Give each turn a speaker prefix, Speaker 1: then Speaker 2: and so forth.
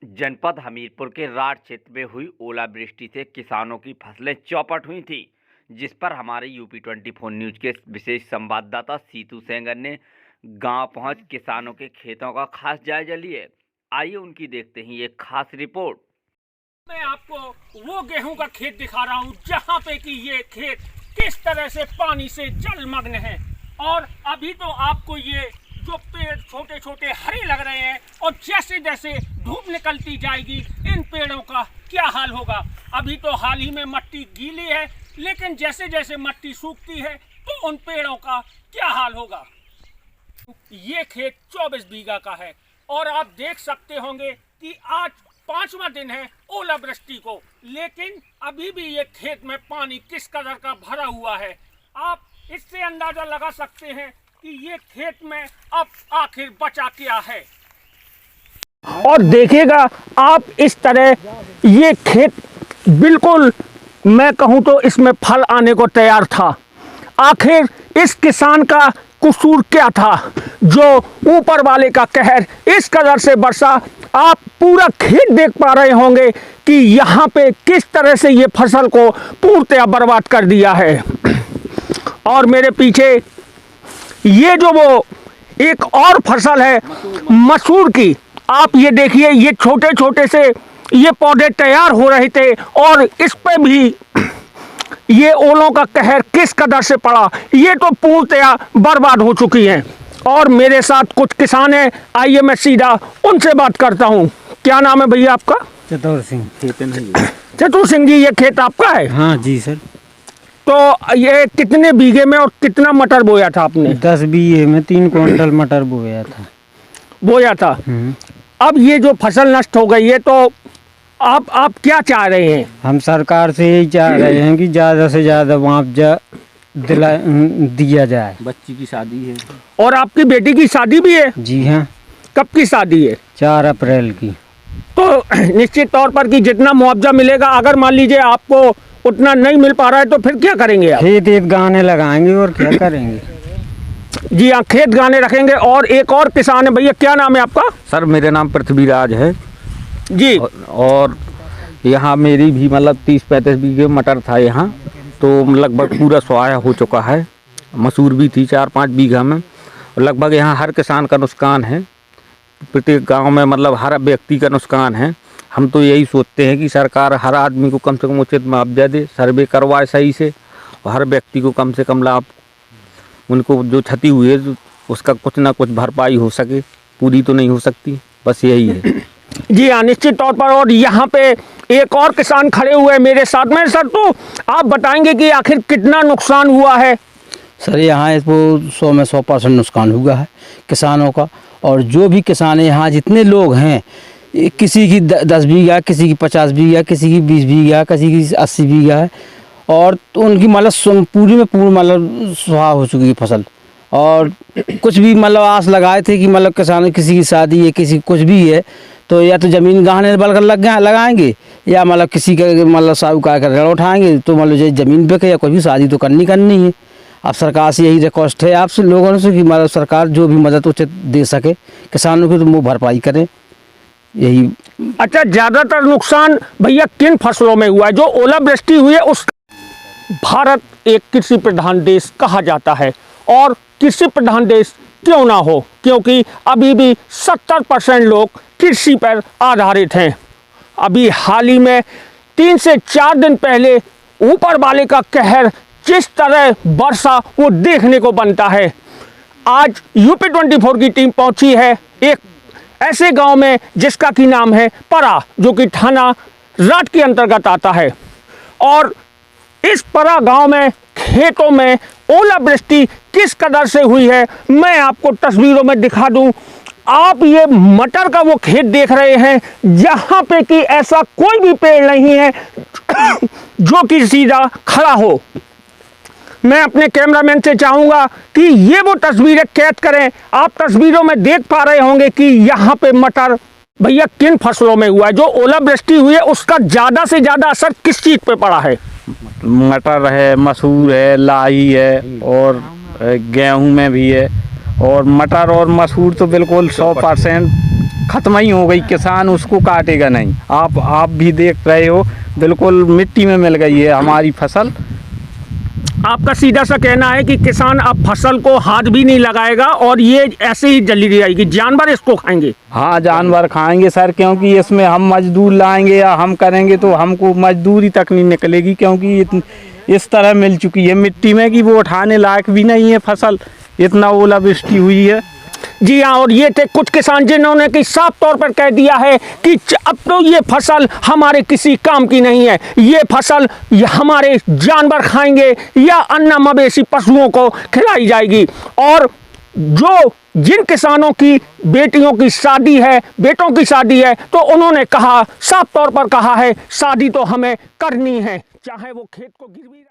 Speaker 1: जनपद हमीरपुर के राढ़ क्षेत्र में हुई ओलावृष्टि से किसानों की फसलें चौपट हुई थी, जिस पर हमारे यूपी 24 न्यूज के विशेष संवाददाता सीतू सेंगर ने गांव पहुंच किसानों के खेतों का खास जायजा लिए। आइए उनकी देखते हैं एक खास रिपोर्ट।
Speaker 2: मैं आपको वो गेहूं का खेत दिखा रहा हूं जहां पे कि ये खेत किस तरह से पानी से जलमग्न है। और अभी तो आपको ये जो पेड़ छोटे छोटे हरे लग रहे हैं और जैसे जैसे धूप निकलती जाएगी इन पेड़ों का क्या हाल होगा। अभी तो हाल ही में मिट्टी गीली है, लेकिन जैसे जैसे मिट्टी सूखती है तो उन पेड़ों का क्या हाल होगा। ये खेत 24 बीघा का है और आप देख सकते होंगे कि आज 5वां दिन है ओलावृष्टि को, लेकिन अभी भी ये खेत में पानी किस कदर का भरा हुआ है। आप इससे अंदाजा लगा सकते हैं कि ये खेत में अब आखिर बचा क्या है।
Speaker 3: और देखिएगा आप इस तरह ये खेत बिल्कुल, मैं कहूँ तो इसमें फल आने को तैयार था। आखिर इस किसान का कसूर क्या था जो ऊपर वाले का कहर इस कदर से बरसा। आप पूरा खेत देख पा रहे होंगे कि यहाँ पे किस तरह से ये फसल को पूर्णतया बर्बाद कर दिया है। और मेरे पीछे ये जो वो एक और फसल है मसूर की, आप ये देखिए, ये छोटे छोटे से ये पौधे तैयार हो रहे थे और इस पे भी ये ओलों का कहर किस कदर से पड़ा, ये तो पूर्णतया बर्बाद हो चुकी हैं। और मेरे साथ कुछ किसान हैं, आइए मैं सीधा उनसे बात करता हूँ। क्या नाम है भैया आपका?
Speaker 4: चतुर सिंह।
Speaker 3: चतुर सिंह जी, ये खेत आपका है?
Speaker 4: हाँ जी सर।
Speaker 3: तो ये कितने बीघे में और कितना मटर बोया था आपने?
Speaker 4: 10 बीघे में 3 क्विंटल मटर बोया था।
Speaker 3: अब ये जो फसल नष्ट हो गई है तो आप क्या चाह रहे हैं?
Speaker 4: हम सरकार से यही चाह रहे हैं कि ज़्यादा से ज़्यादा मुआवजा दिया जाए।
Speaker 5: बच्ची की शादी है।
Speaker 3: और आपकी बेटी की शादी भी है?
Speaker 4: जी हाँ।
Speaker 3: कब की शादी है?
Speaker 4: 4 अप्रैल की।
Speaker 3: तो निश्चित तौर पर कि जितना मुआवजा मिलेगा, अगर मान लीजिए आपको उतना नहीं मिल पा रहा है तो फिर क्या करेंगे आप?
Speaker 4: खेत गाने लगाएंगे और क्या करेंगे।
Speaker 3: जी हाँ, खेत गाने रखेंगे। और एक और किसान है भैया, क्या नाम है आपका?
Speaker 5: सर मेरा नाम पृथ्वीराज है
Speaker 3: जी।
Speaker 5: और यहाँ मेरी भी मतलब 30-35 बीघे मटर था यहाँ, तो लगभग पूरा स्वाहा हो चुका है। मसूर भी थी 4-5 बीघा में। लगभग यहाँ हर किसान का नुकसान है, प्रत्येक गांव में मतलब हर व्यक्ति का नुकसान है। हम तो यही सोचते हैं कि सरकार हर आदमी को कम से कम उचित मुआवजा दे, सर्वे करवाए सही से, और हर व्यक्ति को कम से कम लाभ, उनको जो क्षति हुई है उसका कुछ ना कुछ भरपाई हो सके। पूरी तो नहीं हो सकती, बस यही है।
Speaker 3: जी हाँ, निश्चित तौर पर। और यहाँ पे एक और किसान खड़े हुए हैं मेरे साथ में। सर, तो आप बताएंगे कि आखिर कितना नुकसान हुआ है?
Speaker 6: सर यहाँ इसको 100 में 100% नुकसान हुआ है किसानों का। और जो भी किसान है यहाँ जितने लोग हैं, किसी की 10 बीघा, किसी की 50 बीघा, किसी की 20 बीघा, किसी की 80 बीघा है। और तो उनकी मतलब पूरी में पूरी मतलब सुहा हो चुकी है फसल। और कुछ भी मतलब आस लगाए थे कि मतलब किसान किसी की शादी है, किसी कुछ भी है, तो या तो ज़मीन गहने बलकर लगाएंगे या मतलब किसी का मतलब साहूकार का ऋण उठाएंगे, तो मतलब जो ज़मीन पे या कोई भी शादी तो करनी है। अब सरकार से यही रिक्वेस्ट है आपसे लोगों से कि मतलब सरकार जो भी मदद उचित दे सके किसानों की, तो वो भरपाई करें, यही।
Speaker 3: अच्छा, ज़्यादातर नुकसान भैया किन फसलों में हुआ है जो ओलावृष्टि हुई है? उस भारत एक कृषि प्रधान देश कहा जाता है, और कृषि प्रधान देश क्यों ना हो, क्योंकि अभी भी 70% लोग कृषि पर आधारित हैं। अभी हाल ही में 3 से 4 दिन पहले ऊपर वाले का कहर जिस तरह बरसा वो देखने को बनता है। आज यूपी 24 की टीम पहुंची है एक ऐसे गांव में जिसका की नाम है परा, जो कि थाना राढ़ के अंतर्गत आता है। और इस परा गांव में खेतों में ओलावृष्टि किस कदर से हुई है मैं आपको तस्वीरों में दिखा दूं। आप ये मटर का वो खेत देख रहे हैं जहां पे कि ऐसा कोई भी पेड़ नहीं है जो कि सीधा खड़ा हो। मैं अपने कैमरामैन से चाहूँगा कि ये वो तस्वीरें कैद करें। आप तस्वीरों में देख पा रहे होंगे कि यहाँ पे मटर भैया किन फसलों में हुआ है जो ओलावृष्टि हुई है, उसका ज़्यादा से ज़्यादा असर किस चीज़ पे पड़ा है?
Speaker 5: मटर है, मसूर है, लाई है और गेहूं में भी है। और मटर और मसूर तो बिल्कुल 100% खत्म ही हो गई, किसान उसको काटेगा नहीं। आप भी देख रहे हो, बिल्कुल मिट्टी में मिल गई है हमारी फसल।
Speaker 3: आपका सीधा सा कहना है कि किसान अब फसल को हाथ भी नहीं लगाएगा और ये ऐसे ही जली जाएगी, जानवर इसको खाएंगे।
Speaker 5: हाँ, जानवर खाएंगे सर, क्योंकि इसमें हम मजदूर लाएंगे या हम करेंगे तो हमको मजदूरी तक नहीं निकलेगी, क्योंकि इस तरह मिल चुकी है मिट्टी में कि वो उठाने लायक भी नहीं है फसल, इतना ओलावृष्टि हुई है।
Speaker 3: जी हाँ, और ये थे कुछ किसान जिन्होंने कि साफ तौर पर कह दिया है कि अब तो ये फसल हमारे किसी काम की नहीं है, ये फसल हमारे जानवर खाएंगे या अन्य मवेशी पशुओं को खिलाई जाएगी। और जिन किसानों की बेटियों की शादी है, बेटों की शादी है, तो उन्होंने कहा, साफ तौर पर कहा है, शादी तो हमें करनी है, चाहे वो खेत को गिरवी